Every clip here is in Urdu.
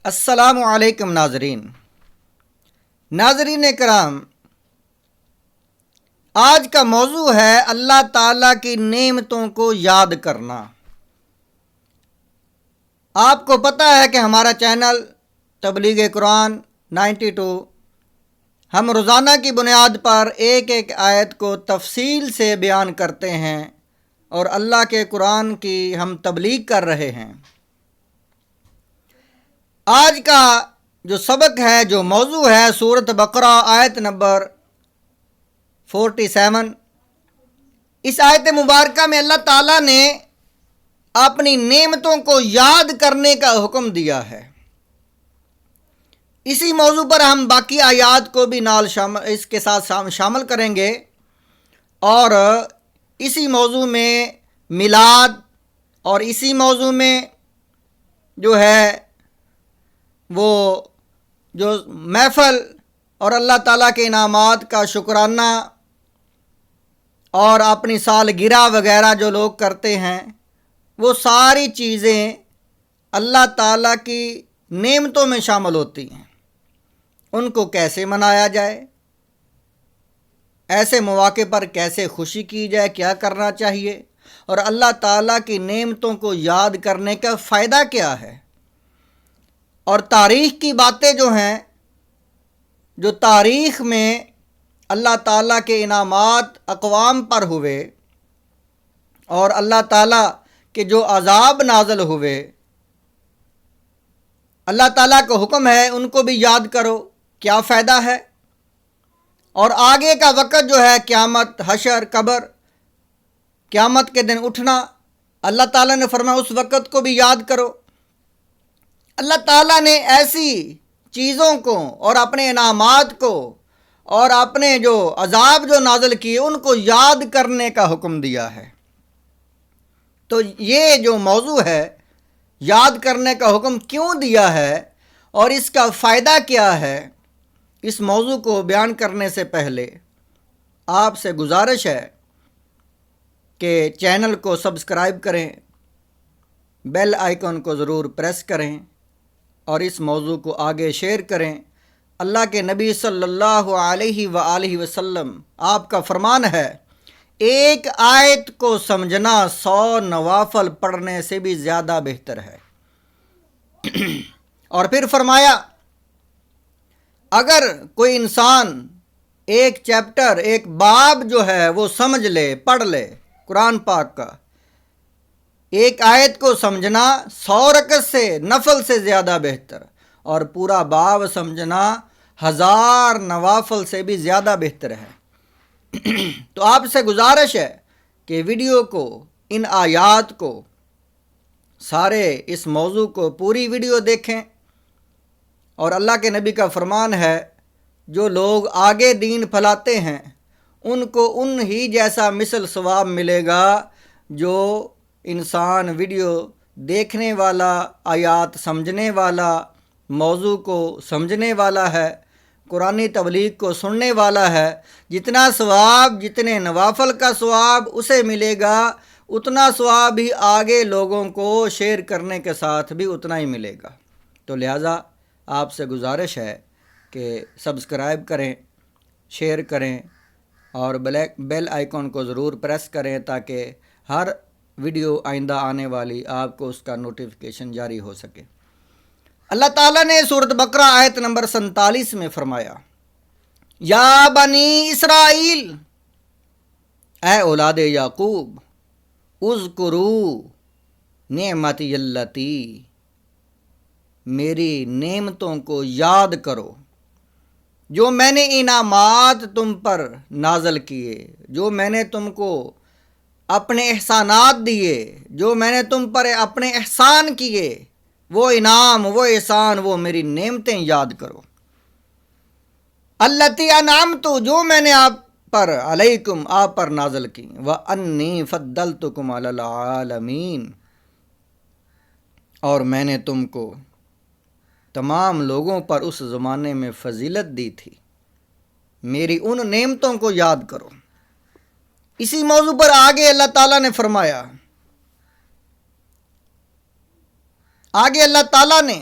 السلام علیکم ناظرین کرام، آج کا موضوع ہے اللہ تعالیٰ کی نعمتوں کو یاد کرنا۔ آپ کو پتہ ہے کہ ہمارا چینل تبلیغ قرآن 92 ہم روزانہ کی بنیاد پر ایک ایک آیت کو تفصیل سے بیان کرتے ہیں اور اللہ کے قرآن کی ہم تبلیغ کر رہے ہیں۔ آج کا جو سبق ہے، جو موضوع ہے، سورۃ بقرہ آیت نمبر 47۔ اس آیت مبارکہ میں اللہ تعالیٰ نے اپنی نعمتوں کو یاد کرنے کا حکم دیا ہے۔ اسی موضوع پر ہم باقی آیات کو بھی اس کے ساتھ شامل کریں گے، اور اسی موضوع میں میلاد اور اسی موضوع میں جو ہے وہ جو محفل اور اللہ تعالیٰ کے انعامات کا شکرانہ اور اپنی سالگرہ وغیرہ جو لوگ کرتے ہیں، وہ ساری چیزیں اللہ تعالیٰ کی نعمتوں میں شامل ہوتی ہیں۔ ان کو کیسے منایا جائے، ایسے مواقع پر کیسے خوشی کی جائے، کیا کرنا چاہیے، اور اللہ تعالیٰ کی نعمتوں کو یاد کرنے کا فائدہ کیا ہے۔ اور تاریخ کی باتیں جو ہیں، جو تاریخ میں اللہ تعالیٰ کے انعامات اقوام پر ہوئے اور اللہ تعالیٰ کے جو عذاب نازل ہوئے، اللہ تعالیٰ کا حکم ہے ان کو بھی یاد کرو، کیا فائدہ ہے۔ اور آگے کا وقت جو ہے، قیامت، حشر، قبر، قیامت کے دن اٹھنا، اللہ تعالیٰ نے فرمایا اس وقت کو بھی یاد کرو۔ اللہ تعالیٰ نے ایسی چیزوں کو اور اپنے انعامات کو اور اپنے جو عذاب جو نازل کیے ان کو یاد کرنے کا حکم دیا ہے۔ تو یہ جو موضوع ہے، یاد کرنے کا حکم کیوں دیا ہے اور اس کا فائدہ کیا ہے، اس موضوع کو بیان کرنے سے پہلے آپ سے گزارش ہے کہ چینل کو سبسکرائب کریں، بیل آئیکن کو ضرور پریس کریں اور اس موضوع کو آگے شیئر کریں۔ اللہ کے نبی صلی اللہ علیہ وآلہ وسلم آپ کا فرمان ہے، ایک آیت کو سمجھنا 100 نوافل پڑھنے سے بھی زیادہ بہتر ہے۔ اور پھر فرمایا، اگر کوئی انسان ایک چیپٹر، ایک باب جو ہے وہ سمجھ لے، پڑھ لے قرآن پاک کا، ایک آیت کو سمجھنا 100 رکعت سے، نفل سے زیادہ بہتر، اور پورا باب سمجھنا 1000 نوافل سے بھی زیادہ بہتر ہے۔ تو آپ سے گزارش ہے کہ ویڈیو کو، ان آیات کو، سارے اس موضوع کو پوری ویڈیو دیکھیں۔ اور اللہ کے نبی کا فرمان ہے، جو لوگ آگے دین پھیلاتے ہیں ان کو ان ہی جیسا مثل ثواب ملے گا جو انسان ویڈیو دیکھنے والا، آیات سمجھنے والا، موضوع کو سمجھنے والا ہے، قرآنی تبلیغ کو سننے والا ہے۔ جتنا ثواب، جتنے نوافل کا ثواب اسے ملے گا، اتنا ثواب ہی آگے لوگوں کو شیئر کرنے کے ساتھ بھی اتنا ہی ملے گا۔ تو لہٰذا آپ سے گزارش ہے کہ سبسکرائب کریں، شیئر کریں اور بیل آئیکن کو ضرور پریس کریں تاکہ ہر ویڈیو آئندہ آنے والی آپ کو اس کا نوٹیفیکیشن جاری ہو سکے۔ اللہ تعالیٰ نے سورۃ بقرہ آیت نمبر 47 میں فرمایا، یا بنی اسرائیل، اے اولاد یعقوب، اذکروا نعمتی اللتی، میری نعمتوں کو یاد کرو، جو میں نے انعامات تم پر نازل کیے، جو میں نے تم کو اپنے احسانات دیے، جو میں نے تم پر اپنے احسان کیے، وہ انعام، وہ احسان، وہ میری نعمتیں یاد کرو۔ اللتی انعمت، جو میں نے آپ پر، علیکم، آپ پر نازل کی، وانی فضلتکم علی العالمین، اور میں نے تم کو تمام لوگوں پر اس زمانے میں فضیلت دی تھی۔ میری ان نعمتوں کو یاد کرو۔ اسی موضوع پر آگے اللہ تعالیٰ نے فرمایا، آگے اللہ تعالیٰ نے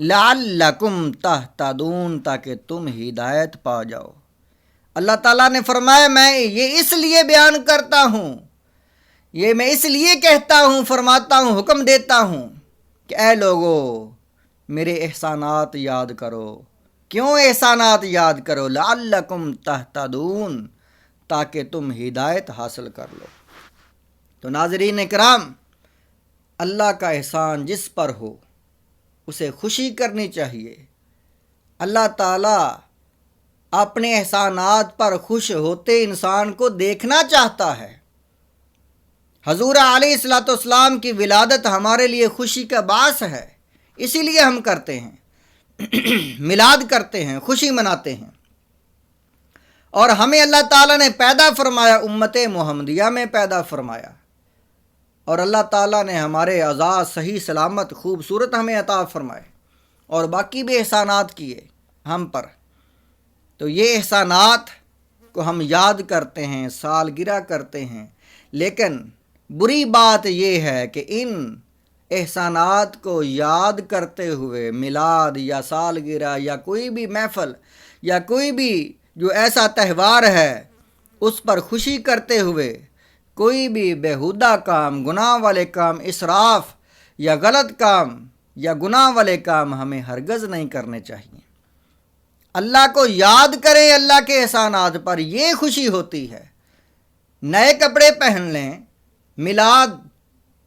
لعلکم تہتدون، تاکہ تم ہدایت پا جاؤ۔ اللہ تعالیٰ نے فرمایا میں یہ اس لیے بیان کرتا ہوں، یہ میں اس لیے کہتا ہوں، فرماتا ہوں، حکم دیتا ہوں کہ اے لوگو میرے احسانات یاد کرو۔ کیوں احسانات یاد کرو؟ لعلکم تہتدون، تاکہ تم ہدایت حاصل کر لو۔ تو ناظرین کرام، اللہ کا احسان جس پر ہو اسے خوشی کرنی چاہیے۔ اللہ تعالیٰ اپنے احسانات پر خوش ہوتے انسان کو دیکھنا چاہتا ہے۔ حضور علیہ الصلوۃ والسلام کی ولادت ہمارے لیے خوشی کا باعث ہے، اسی لیے ہم کرتے ہیں، میلاد کرتے ہیں، خوشی مناتے ہیں۔ اور ہمیں اللہ تعالیٰ نے پیدا فرمایا، امت محمدیہ میں پیدا فرمایا، اور اللہ تعالیٰ نے ہمارے اعضاء صحیح سلامت خوبصورت ہمیں عطا فرمائے، اور باقی بھی احسانات کیے ہم پر۔ تو یہ احسانات کو ہم یاد کرتے ہیں، سالگرہ کرتے ہیں، لیکن بری بات یہ ہے کہ ان احسانات کو یاد کرتے ہوئے میلاد یا سالگرہ یا کوئی بھی محفل یا کوئی بھی جو ایسا تہوار ہے اس پر خوشی کرتے ہوئے کوئی بھی بیہودہ کام، گناہ والے کام، اسراف یا غلط کام یا گناہ والے کام ہمیں ہرگز نہیں کرنے چاہیے۔ اللہ کو یاد کریں، اللہ کے احسانات پر، یہ خوشی ہوتی ہے۔ نئے کپڑے پہن لیں، میلاد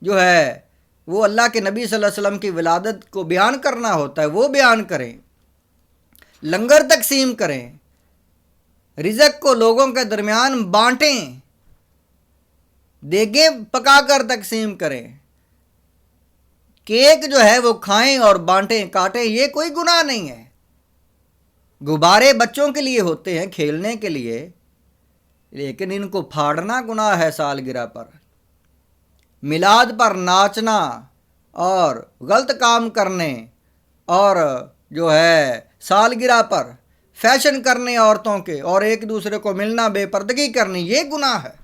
جو ہے وہ اللہ کے نبی صلی اللہ علیہ وسلم کی ولادت کو بیان کرنا ہوتا ہے، وہ بیان کریں، لنگر تقسیم کریں، رزق کو لوگوں کے درمیان بانٹیں، دیگیں پکا کر تقسیم کریں، کیک جو ہے وہ کھائیں اور بانٹیں، کاٹیں، یہ کوئی گناہ نہیں ہے۔ غبارے بچوں کے لیے ہوتے ہیں، کھیلنے کے لیے، لیکن ان کو پھاڑنا گناہ ہے۔ سالگرہ پر، میلاد پر ناچنا اور غلط کام کرنے، اور جو ہے سالگرہ پر فیشن کرنے عورتوں کے، اور ایک دوسرے کو ملنا، بے پردگی کرنی، یہ گناہ ہے۔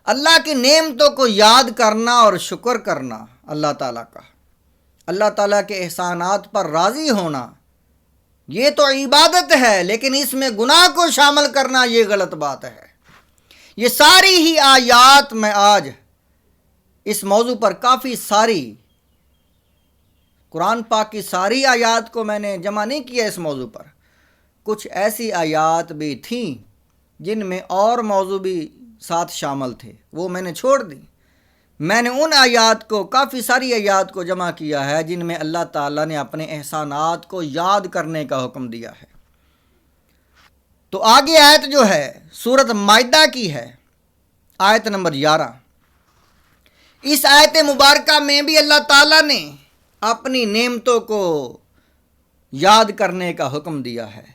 اللہ کی نعمتوں کو یاد کرنا اور شکر کرنا اللہ تعالیٰ کا، اللہ تعالیٰ کے احسانات پر راضی ہونا، یہ تو عبادت ہے، لیکن اس میں گناہ کو شامل کرنا یہ غلط بات ہے۔ یہ ساری ہی آیات میں آج اس موضوع پر کافی ساری قرآن پاک کی ساری آیات کو میں نے جمع نہیں کیا اس موضوع پر، کچھ ایسی آیات بھی تھیں جن میں اور موضوع بھی ساتھ شامل تھے، وہ میں نے چھوڑ دی۔ میں نے ان آیات کو، کافی ساری آیات کو جمع کیا ہے جن میں اللہ تعالیٰ نے اپنے احسانات کو یاد کرنے کا حکم دیا ہے۔ تو آگے آیت جو ہے سورۃ مائدہ کی ہے، آیت نمبر 11۔ اس آیت مبارکہ میں بھی اللہ تعالیٰ نے اپنی نعمتوں کو یاد کرنے کا حکم دیا ہے۔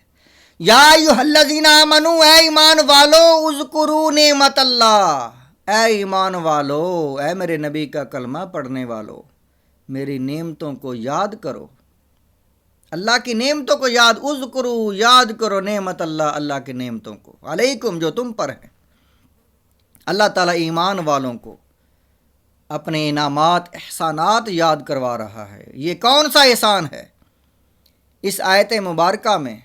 یا ایھا الذین آمنوا، اے ایمان والو، اذکروا نعمت اللہ، اے ایمان والو، اے میرے نبی کا کلمہ پڑھنے والو، میری نعمتوں کو یاد کرو، اللہ کی نعمتوں کو یاد، اذکروا، یاد کرو نعمت اللہ، اللہ کی نعمتوں کو، علیکم، جو تم پر ہیں۔ اللہ تعالیٰ ایمان والوں کو اپنے انعامات، احسانات یاد کروا رہا ہے۔ یہ کون سا احسان ہے؟ اس آیت مبارکہ میں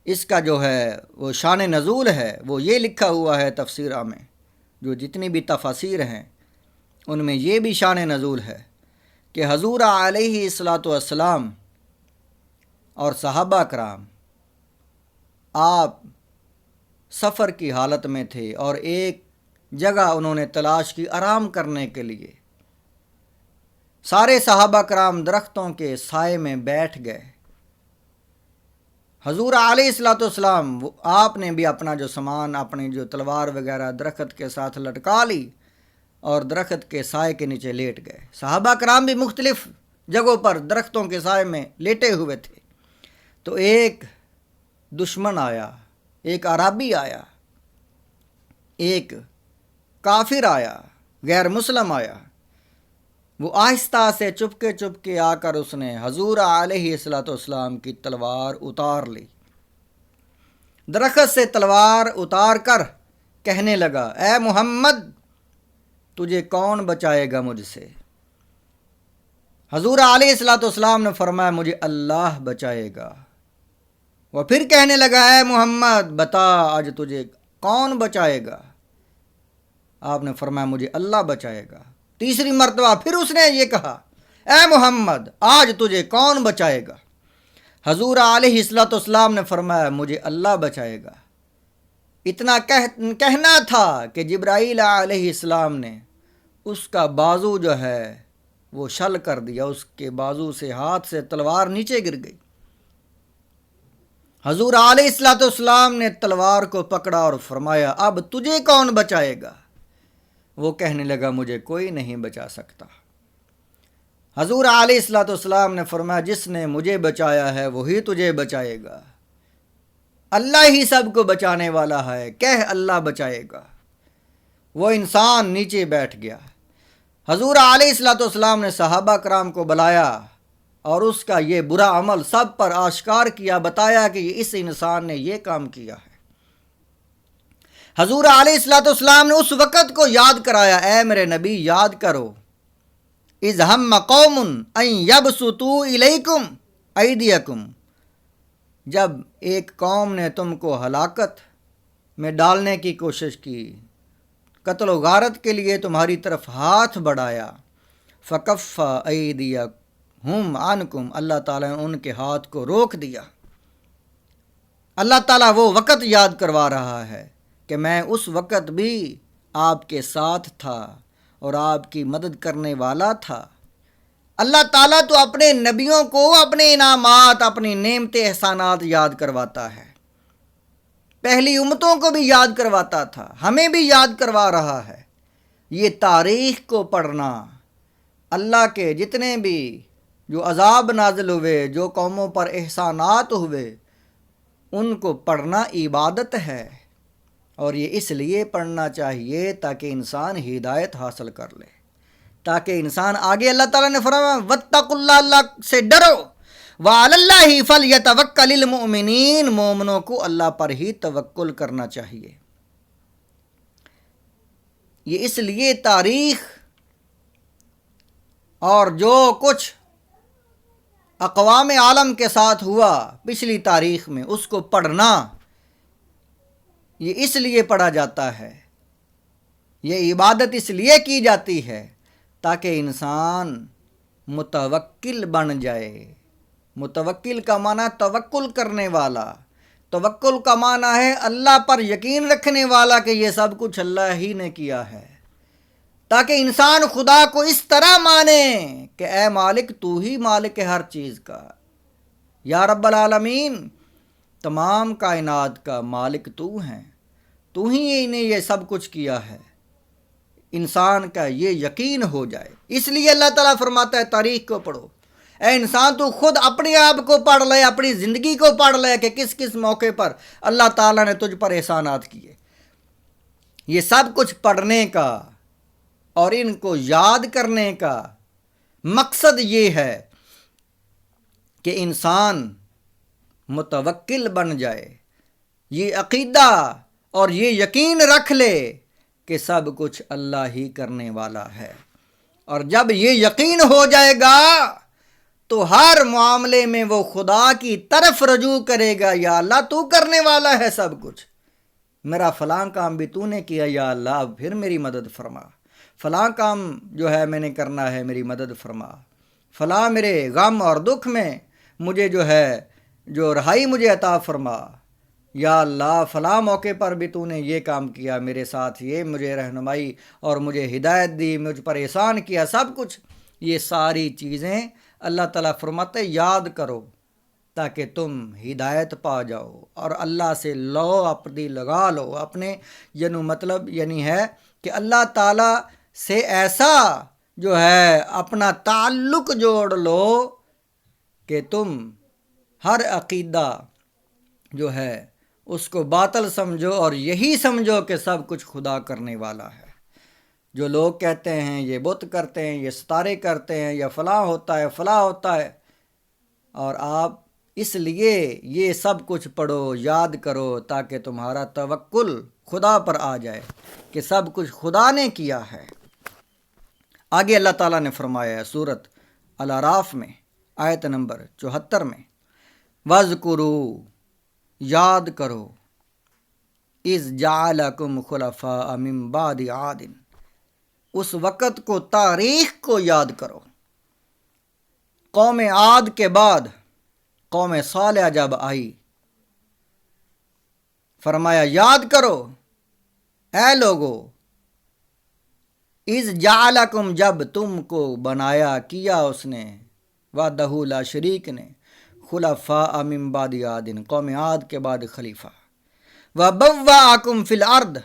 اس کا جو ہے وہ شان نزول ہے، وہ یہ لکھا ہوا ہے تفسیرہ میں، جو جتنی بھی تفاسیر ہیں ان میں یہ بھی شان نزول ہے کہ حضور علیہ الصلوۃ والسلام اور صحابہ کرام آپ سفر کی حالت میں تھے، اور ایک جگہ انہوں نے تلاش کی آرام کرنے کے لیے۔ سارے صحابہ کرام درختوں کے سائے میں بیٹھ گئے۔ حضور علیہ الصلوۃ والسلام آپ نے بھی اپنا جو سامان، اپنی جو تلوار وغیرہ درخت کے ساتھ لٹکا لی اور درخت کے سائے کے نیچے لیٹ گئے۔ صحابہ کرام بھی مختلف جگہوں پر درختوں کے سائے میں لیٹے ہوئے تھے۔ تو ایک دشمن آیا، ایک عربی آیا، ایک کافر آیا، غیر مسلم آیا۔ وہ آہستہ سے چپکے آ کر اس نے حضور علیہ الصلوۃ والسلام کی تلوار اتار لی، درخت سے تلوار اتار کر کہنے لگا، اے محمد، تجھے کون بچائے گا مجھ سے؟ حضور علیہ الصلوۃ والسلام نے فرمایا مجھے اللہ بچائے گا۔ وہ پھر کہنے لگا اے محمد بتا آج تجھے کون بچائے گا؟ آپ نے فرمایا مجھے اللہ بچائے گا۔ تیسری مرتبہ پھر اس نے یہ کہا اے محمد آج تجھے کون بچائے گا؟ حضور علیہ الصلوۃ والسلام نے فرمایا مجھے اللہ بچائے گا۔ اتنا کہنا تھا کہ جبرائیل علیہ السلام نے اس کا بازو جو ہے وہ شل کر دیا، اس کے بازو سے ہاتھ سے تلوار نیچے گر گئی۔ حضور علیہ الصلوۃ والسلام نے تلوار کو پکڑا اور فرمایا اب تجھے کون بچائے گا؟ وہ کہنے لگا مجھے کوئی نہیں بچا سکتا۔ حضور علیہ الصلوۃ والسلام نے فرمایا جس نے مجھے بچایا ہے وہی تجھے بچائے گا، اللہ ہی سب کو بچانے والا ہے، کہہ اللہ بچائے گا۔ وہ انسان نیچے بیٹھ گیا۔ حضور علیہ الصلوۃ والسلام نے صحابہ کرام کو بلایا اور اس کا یہ برا عمل سب پر آشکار کیا، بتایا کہ اس انسان نے یہ کام کیا ہے۔ حضور علیہ الصلوۃ والسلام نے اس وقت کو یاد کرایا، اے میرے نبی یاد کرو اذ ہم قوم ان یبسطوا الیکم ایدیکم، جب ایک قوم نے تم کو ہلاکت میں ڈالنے کی کوشش کی، قتل و غارت کے لیے تمہاری طرف ہاتھ بڑھایا، فکف ایدیہم عنکم، اللہ تعالیٰ نے ان کے ہاتھ کو روک دیا۔ اللہ تعالیٰ وہ وقت یاد کروا رہا ہے کہ میں اس وقت بھی آپ کے ساتھ تھا اور آپ کی مدد کرنے والا تھا۔ اللہ تعالیٰ تو اپنے نبیوں کو اپنے انعامات، اپنی نعمت احسانات یاد کرواتا ہے، پہلی امتوں کو بھی یاد کرواتا تھا، ہمیں بھی یاد کروا رہا ہے۔ یہ تاریخ کو پڑھنا، اللہ کے جتنے بھی جو عذاب نازل ہوئے، جو قوموں پر احسانات ہوئے، ان کو پڑھنا عبادت ہے، اور یہ اس لیے پڑھنا چاہیے تاکہ انسان ہدایت حاصل کر لے، تاکہ انسان آگے اللہ تعالیٰ نے فرمایا واتقوا اللہ، اللہ سے ڈرو، وعلی اللہ فلیتوکل المؤمنین، مومنوں کو اللہ پر ہی توکل کرنا چاہیے۔ یہ اس لیے تاریخ اور جو کچھ اقوام عالم کے ساتھ ہوا پچھلی تاریخ میں، اس کو پڑھنا یہ اس لیے پڑھا جاتا ہے، یہ عبادت اس لیے کی جاتی ہے تاکہ انسان متوکل بن جائے۔ متوکل کا معنی توکل کرنے والا، توکل کا معنی ہے اللہ پر یقین رکھنے والا کہ یہ سب کچھ اللہ ہی نے کیا ہے، تاکہ انسان خدا کو اس طرح مانے کہ اے مالک تو ہی مالک ہے ہر چیز کا، یا رب العالمین تمام کائنات کا مالک تو ہے، تو ہی نے یہ سب کچھ کیا ہے۔ انسان کا یہ یقین ہو جائے، اس لیے اللہ تعالیٰ فرماتا ہے تاریخ کو پڑھو۔ اے انسان تو خود اپنے آپ کو پڑھ لے، اپنی زندگی کو پڑھ لے کہ کس کس موقع پر اللہ تعالیٰ نے تجھ پر احسانات کیے۔ یہ سب کچھ پڑھنے کا اور ان کو یاد کرنے کا مقصد یہ ہے کہ انسان متوکل بن جائے، یہ عقیدہ اور یہ یقین رکھ لے کہ سب کچھ اللہ ہی کرنے والا ہے۔ اور جب یہ یقین ہو جائے گا تو ہر معاملے میں وہ خدا کی طرف رجوع کرے گا، یا اللہ تو کرنے والا ہے سب کچھ، میرا فلاں کام بھی تو نے کیا، یا اللہ اب پھر میری مدد فرما، فلاں کام جو ہے میں نے کرنا ہے میری مدد فرما، فلاں میرے غم اور دکھ میں مجھے جو ہے جو رہائی مجھے عطا فرما، یا اللہ فلاں موقع پر بھی تو نے یہ کام کیا میرے ساتھ، یہ مجھے رہنمائی اور مجھے ہدایت دی، مجھ پر احسان کیا، سب کچھ یہ ساری چیزیں اللہ تعالیٰ فرماتے یاد کرو تاکہ تم ہدایت پا جاؤ اور اللہ سے لو اپنی لگا لو اپنے، مطلب یعنی ہے کہ اللہ تعالیٰ سے ایسا جو ہے اپنا تعلق جوڑ لو کہ تم ہر عقیدہ جو ہے اس کو باطل سمجھو اور یہی سمجھو کہ سب کچھ خدا کرنے والا ہے۔ جو لوگ کہتے ہیں یہ بت کرتے ہیں، یہ ستارے کرتے ہیں، یا فلاں ہوتا ہے فلاں ہوتا ہے، اور آپ اس لیے یہ سب کچھ پڑھو، یاد کرو تاکہ تمہارا توکل خدا پر آ جائے کہ سب کچھ خدا نے کیا ہے۔ آگے اللہ تعالیٰ نے فرمایا ہے سورت الاعراف میں آیت نمبر 74 میں، وَاذْكُرُوا، یاد کرو، اِذْ جَعَلَكُمْ خُلَفَاءَ مِن بَعْدِ عَادٍ، اس وقت کو، تاریخ کو یاد کرو، قوم عاد کے بعد قوم صالح جب آئی، فرمایا یاد کرو اے لوگو، اِذْ جَعَلَكُمْ، جب تم کو بنایا کیا اس نے، وَحْدَهُ لا شریک نے، خلفاء من بعد عاد، قوم عاد کے بعد خلیفہ، وَبَوَّأَكُمْ فِي الْأَرْضِ،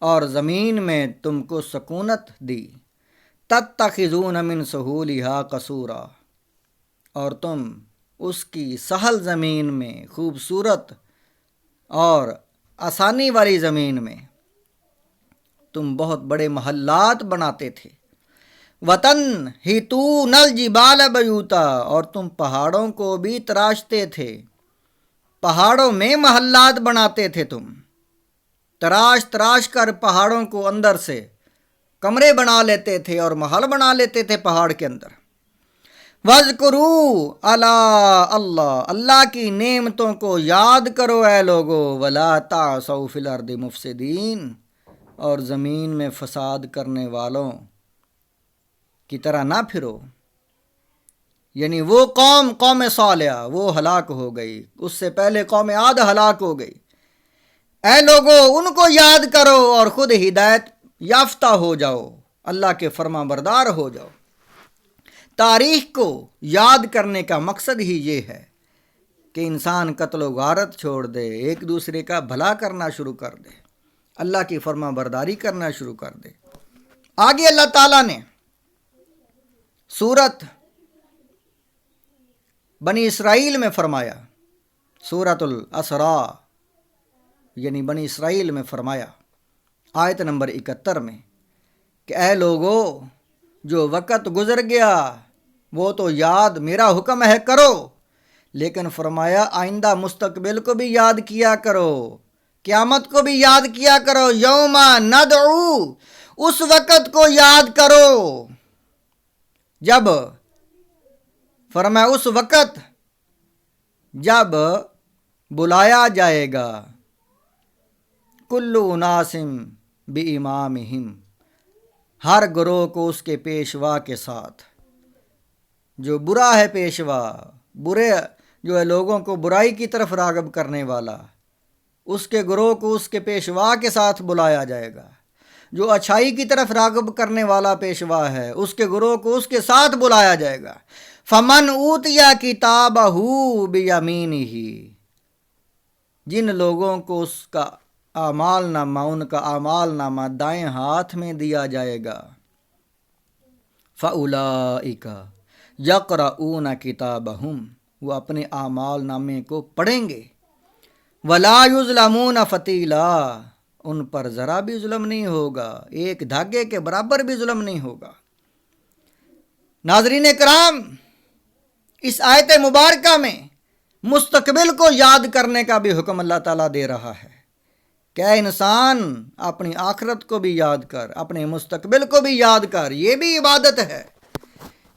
اور زمین میں تم کو سکونت دی، تَتَّخِذُونَ مِن سُهُولِهَا قَصُورًا، اور تم اس کی سہل زمین میں، خوبصورت اور آسانی والی زمین میں تم بہت بڑے محلات بناتے تھے، وَتَنْحِتُونَ الْجِبَالَ بَيُوتًا، اور تم پہاڑوں کو بھی تراشتے تھے، پہاڑوں میں محلات بناتے تھے، تم تراش کر پہاڑوں کو اندر سے کمرے بنا لیتے تھے اور محل بنا لیتے تھے پہاڑ کے اندر۔ وَاذْكُرُوا، اللہ، اللہ کی نعمتوں کو یاد کرو اے لوگو، وَلَا تَعْثَوْا فِي الْأَرْضِ مُفْسِدِينَ، اور زمین میں فساد کرنے والوں کی طرح نہ پھرو، یعنی وہ قوم صالح وہ ہلاک ہو گئی، اس سے پہلے قوم عاد ہلاک ہو گئی، اے لوگو ان کو یاد کرو اور خود ہدایت یافتہ ہو جاؤ، اللہ کے فرما بردار ہو جاؤ۔ تاریخ کو یاد کرنے کا مقصد ہی یہ ہے کہ انسان قتل و غارت چھوڑ دے، ایک دوسرے کا بھلا کرنا شروع کر دے، اللہ کی فرما برداری کرنا شروع کر دے۔ آگے اللہ تعالیٰ نے سورت بنی اسرائیل میں فرمایا، سورت الاسراء یعنی بنی اسرائیل میں فرمایا آیت نمبر 71 میں کہ اے لوگو، جو وقت گزر گیا وہ تو یاد، میرا حکم ہے کرو، لیکن فرمایا آئندہ مستقبل کو بھی یاد کیا کرو، قیامت کو بھی یاد کیا کرو، یوم ندعو، اس وقت کو یاد کرو جب، فرمایا اس وقت جب بلایا جائے گا، کل اناس بامامہم، ہر گروہ کو اس کے پیشوا کے ساتھ، جو برا ہے پیشوا، برے جو ہے لوگوں کو برائی کی طرف راغب کرنے والا، اس کے گروہ کو اس کے پیشوا کے ساتھ بلایا جائے گا، جو اچھائی کی طرف راغب کرنے والا پیشوا ہے اس کے گروہ کو اس کے ساتھ بلایا جائے گا۔ فمن اوتیا کتابہ بیمینہ، جن لوگوں کو اس کا اعمال نامہ، ان کا اعمال نامہ دائیں ہاتھ میں دیا جائے گا، فاولئک یقرؤون کتابہم، وہ اپنے اعمال نامے کو پڑھیں گے، ولا یظلمون فتیلا، ان پر ذرا بھی ظلم نہیں ہوگا، ایک دھاگے کے برابر بھی ظلم نہیں ہوگا۔ ناظرین کرام، اس آیت مبارکہ میں مستقبل کو یاد کرنے کا بھی حکم اللہ تعالیٰ دے رہا ہے کہ اے انسان، اپنی آخرت کو بھی یاد کر، اپنے مستقبل کو بھی یاد کر، یہ بھی عبادت ہے،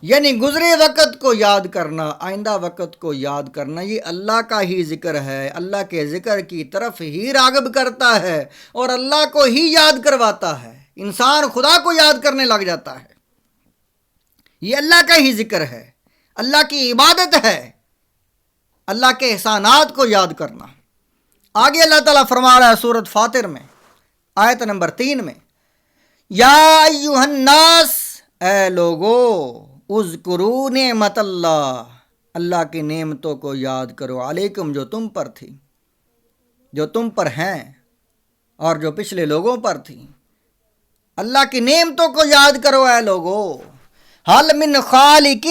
یعنی گزرے وقت کو یاد کرنا، آئندہ وقت کو یاد کرنا، یہ اللہ کا ہی ذکر ہے، اللہ کے ذکر کی طرف ہی راغب کرتا ہے اور اللہ کو ہی یاد کرواتا ہے، انسان خدا کو یاد کرنے لگ جاتا ہے، یہ اللہ کا ہی ذکر ہے، اللہ کی عبادت ہے، اللہ کے احسانات کو یاد کرنا۔ آگے اللہ تعالیٰ فرما رہا ہے سورۃ فاطر میں آیت نمبر 3 میں، یا ایھا الناس، اے لوگو، اذکروا نعمت اللہ، اللہ کی نعمتوں کو یاد کرو، علیکم، جو تم پر تھی، جو تم پر ہیں اور جو پچھلے لوگوں پر تھی، اللہ کی نعمتوں کو یاد کرو اے لوگو، حل من خالق،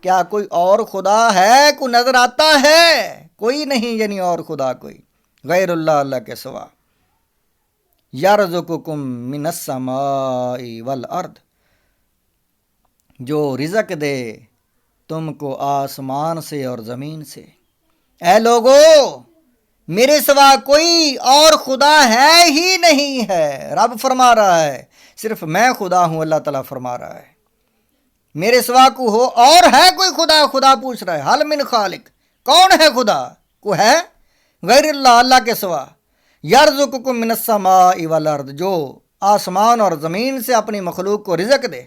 کیا کوئی اور خدا ہے، کوئی نظر آتا ہے؟ کوئی نہیں، یعنی اور خدا کوئی غیر اللہ، اللہ کے سوا، یرزقکم من السماء والارض، جو رزق دے تم کو آسمان سے اور زمین سے۔ اے لوگو، میرے سوا کوئی اور خدا ہے ہی نہیں ہے، رب فرما رہا ہے، صرف میں خدا ہوں، اللہ تعالیٰ فرما رہا ہے، میرے سوا کو ہو اور ہے کوئی خدا؟ خدا پوچھ رہا ہے حل من خالق، کون ہے خدا؟ کو ہے غیر اللہ، اللہ کے سوا؟ یرزقکم من السماء والارض، جو آسمان اور زمین سے اپنی مخلوق کو رزق دے،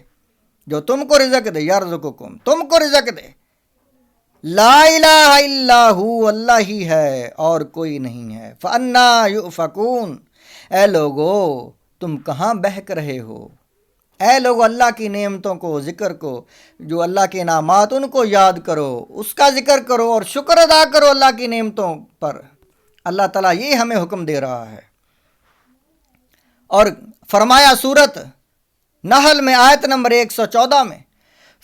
جو تم کو رزق دے، یرزقکم تم کو رزق دے، لا الہ الا ہو، اللہ ہی ہے اور کوئی نہیں ہے، فانا یؤفکون، اے لوگو تم کہاں بہک رہے ہو؟ اے لوگو اللہ کی نعمتوں کو، ذکر کو، جو اللہ کے انعامات ان کو یاد کرو، اس کا ذکر کرو اور شکر ادا کرو اللہ کی نعمتوں پر۔ اللہ تعالیٰ یہ ہمیں حکم دے رہا ہے۔ اور فرمایا سورت نحل میں آیت نمبر 114 میں،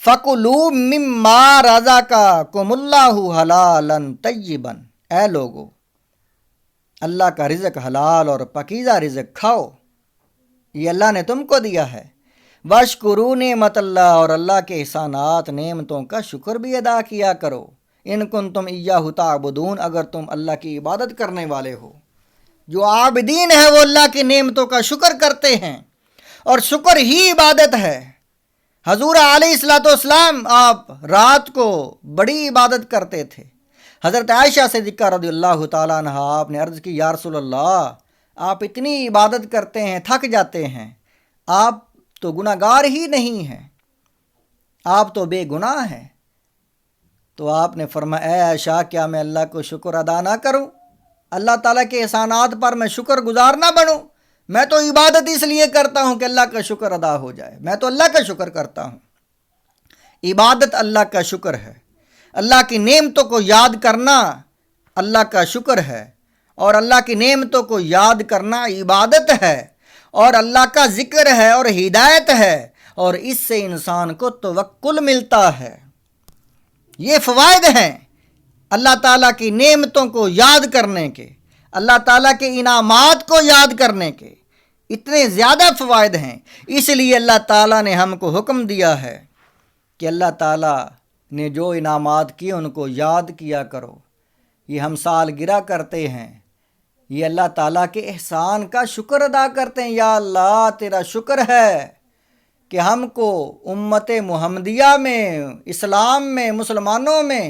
فَكُلُوا مِمَّا رَزَقَكُمُ اللَّهُ حَلَالًا طَيِّبًا، اے لوگو اللہ کا رزق حلال اور پاکیزہ رزق کھاؤ، یہ اللہ نے تم کو دیا ہے۔ وَاشْكُرُوا نِعْمَتَ اللَّهِ، اور اللہ کے احسانات نعمتوں کا شکر بھی ادا کیا کرو، ان کنتم ایاہ تعبدون، اگر تم اللہ کی عبادت کرنے والے ہو۔ جو عابدین ہیں وہ اللہ کی نعمتوں کا شکر کرتے ہیں، اور شکر ہی عبادت ہے۔ حضور علیہ الصلوۃ والسلام آپ رات کو بڑی عبادت کرتے تھے۔ حضرت عائشہ صدیقہ رضی اللہ تعالیٰ عنہ آپ نے عرض کی، یا رسول اللہ آپ اتنی عبادت کرتے ہیں تھک جاتے ہیں، آپ تو گناہ گار ہی نہیں ہیں، آپ تو بے گناہ ہیں۔ تو آپ نے فرمایا، اے عائشہ کیا میں اللہ کو شکر ادا نہ کروں؟ اللہ تعالیٰ کے احسانات پر میں شکر گزار نہ بنوں؟ میں تو عبادت اس لیے کرتا ہوں کہ اللہ کا شکر ادا ہو جائے، میں تو اللہ کا شکر کرتا ہوں۔ عبادت اللہ کا شکر ہے، اللہ کی نعمتوں کو یاد کرنا اللہ کا شکر ہے، اور اللہ کی نعمتوں کو یاد کرنا عبادت ہے، اور اللہ کا ذکر ہے اور ہدایت ہے، اور اس سے انسان کو توکل ملتا ہے۔ یہ فوائد ہیں اللہ تعالیٰ کی نعمتوں کو یاد کرنے کے، اللہ تعالیٰ کے انعامات کو یاد کرنے کے اتنے زیادہ فوائد ہیں۔ اس لیے اللہ تعالیٰ نے ہم کو حکم دیا ہے کہ اللہ تعالیٰ نے جو انعامات کیے ان کو یاد کیا کرو۔ یہ ہم سالگرہ کرتے ہیں، یہ اللہ تعالیٰ کے احسان کا شکر ادا کرتے ہیں۔ یا اللہ تیرا شکر ہے کہ ہم کو امت محمدیہ میں، اسلام میں، مسلمانوں میں،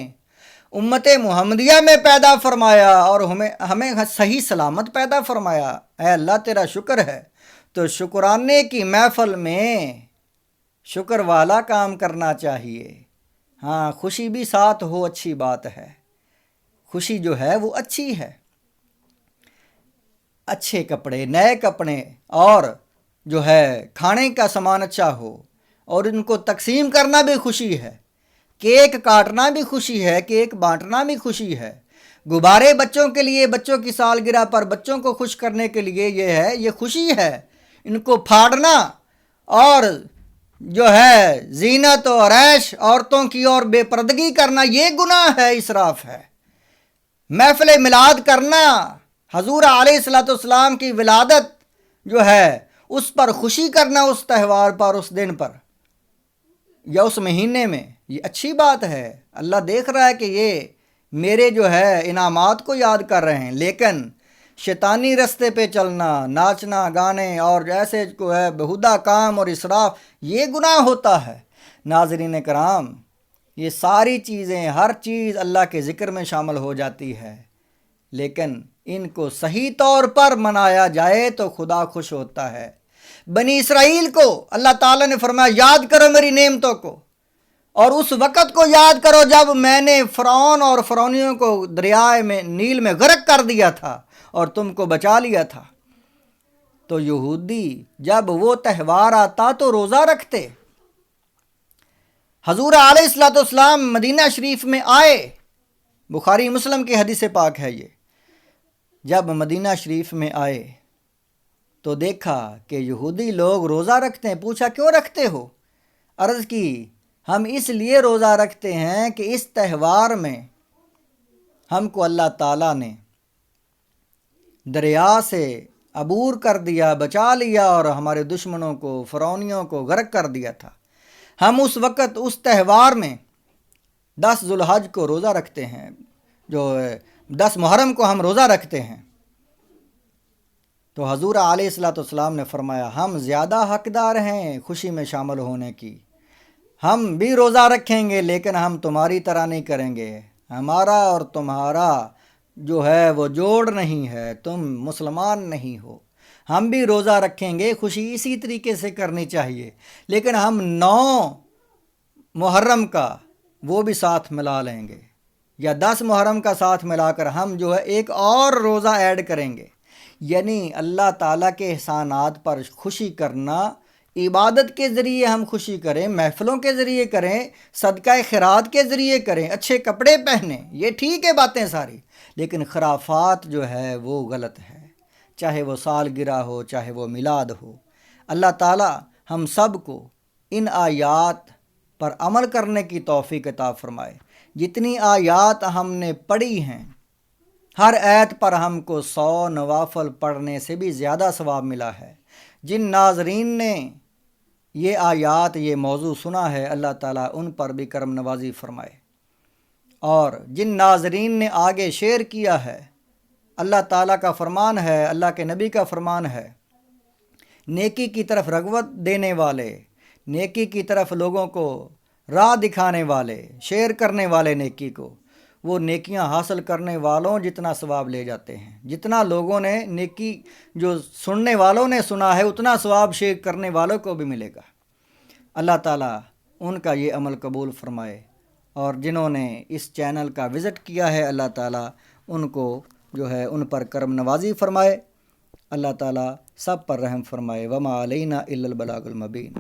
امت محمدیہ میں پیدا فرمایا اور ہمیں صحیح سلامت پیدا فرمایا۔ اے اللہ تیرا شکر ہے۔ تو شکرانے کی محفل میں شکر والا کام کرنا چاہیے۔ ہاں خوشی بھی ساتھ ہو، اچھی بات ہے، خوشی جو ہے وہ اچھی ہے، اچھے کپڑے، نئے کپڑے، اور جو ہے کھانے کا سامان اچھا ہو، اور ان کو تقسیم کرنا بھی خوشی ہے، کیک کاٹنا بھی خوشی ہے، کیک بانٹنا بھی خوشی ہے، غبارے بچوں کے لیے، بچوں کی سالگرہ پر بچوں کو خوش کرنے کے لیے یہ خوشی ہے، ان کو پھاڑنا اور جو ہے زینت اور عیش عورتوں کی اور بے پردگی کرنا یہ گناہ ہے، اسراف ہے۔ محفل میلاد کرنا، حضور علیہ الصلوۃ والسلام کی ولادت جو ہے اس پر خوشی کرنا، اس تہوار پر، اس دن پر یا اس مہینے میں، یہ اچھی بات ہے۔ اللہ دیکھ رہا ہے کہ یہ میرے جو ہے انعامات کو یاد کر رہے ہیں، لیکن شیطانی رستے پہ چلنا، ناچنا گانے اور جیسے کو ہے بہودہ کام اور اسراف، یہ گناہ ہوتا ہے۔ ناظرین کرام، یہ ساری چیزیں، ہر چیز اللہ کے ذکر میں شامل ہو جاتی ہے، لیکن ان کو صحیح طور پر منایا جائے تو خدا خوش ہوتا ہے۔ بنی اسرائیل کو اللہ تعالیٰ نے فرمایا یاد کرو میری نعمتوں کو، اور اس وقت کو یاد کرو جب میں نے فرعون اور فرعونیوں کو دریائے میں، نیل میں غرق کر دیا تھا اور تم کو بچا لیا تھا۔ تو یہودی جب وہ تہوار آتا تو روزہ رکھتے۔ حضور علیہ الصلوۃ والسلام مدینہ شریف میں آئے، بخاری مسلم کی حدیث پاک ہے یہ۔ جب مدینہ شریف میں آئے تو دیکھا کہ یہودی لوگ روزہ رکھتے ہیں۔ پوچھا کیوں رکھتے ہو؟ عرض کی ہم اس لیے روزہ رکھتے ہیں کہ اس تہوار میں ہم کو اللہ تعالیٰ نے دریا سے عبور کر دیا، بچا لیا، اور ہمارے دشمنوں کو، فرعونیوں کو غرق کر دیا تھا۔ ہم اس وقت اس تہوار میں 10 ذو الحج کو روزہ رکھتے ہیں، جو 10 محرم کو ہم روزہ رکھتے ہیں۔ تو حضور علیہ الصلوۃ والسلام نے فرمایا ہم زیادہ حقدار ہیں خوشی میں شامل ہونے کی۔ ہم بھی روزہ رکھیں گے لیکن ہم تمہاری طرح نہیں کریں گے، ہمارا اور تمہارا جو ہے وہ جوڑ نہیں ہے، تم مسلمان نہیں ہو۔ ہم بھی روزہ رکھیں گے، خوشی اسی طریقے سے کرنی چاہیے، لیکن ہم 9 محرم کا وہ بھی ساتھ ملا لیں گے، یا 10 محرم کا ساتھ ملا کر ہم جو ہے ایک اور روزہ ایڈ کریں گے۔ یعنی اللہ تعالیٰ کے احسانات پر خوشی کرنا، عبادت کے ذریعے ہم خوشی کریں، محفلوں کے ذریعے کریں، صدقہ خیرات کے ذریعے کریں، اچھے کپڑے پہنیں، یہ ٹھیک ہے باتیں ساری، لیکن خرافات جو ہے وہ غلط ہے، چاہے وہ سالگرہ ہو، چاہے وہ میلاد ہو۔ اللہ تعالیٰ ہم سب کو ان آیات پر عمل کرنے کی توفیق عطا فرمائے۔ جتنی آیات ہم نے پڑھی ہیں، ہر ایت پر ہم کو 100 نوافل پڑھنے سے بھی زیادہ ثواب ملا ہے۔ جن ناظرین نے یہ آیات، یہ موضوع سنا ہے، اللہ تعالیٰ ان پر بھی کرم نوازی فرمائے، اور جن ناظرین نے آگے شیئر کیا ہے، اللہ تعالیٰ کا فرمان ہے، اللہ کے نبی کا فرمان ہے، نیکی کی طرف رغبت دینے والے، نیکی کی طرف لوگوں کو راہ دکھانے والے، شیئر کرنے والے نیکی کو، وہ نیکیاں حاصل کرنے والوں جتنا ثواب لے جاتے ہیں، جتنا لوگوں نے نیکی جو سننے والوں نے سنا ہے اتنا ثواب شیئر کرنے والوں کو بھی ملے گا۔ اللہ تعالیٰ ان کا یہ عمل قبول فرمائے، اور جنہوں نے اس چینل کا وزٹ کیا ہے، اللہ تعالیٰ ان کو جو ہے ان پر کرم نوازی فرمائے۔ اللہ تعالیٰ سب پر رحم فرمائے۔ وما علینا الا البلاغ المبین۔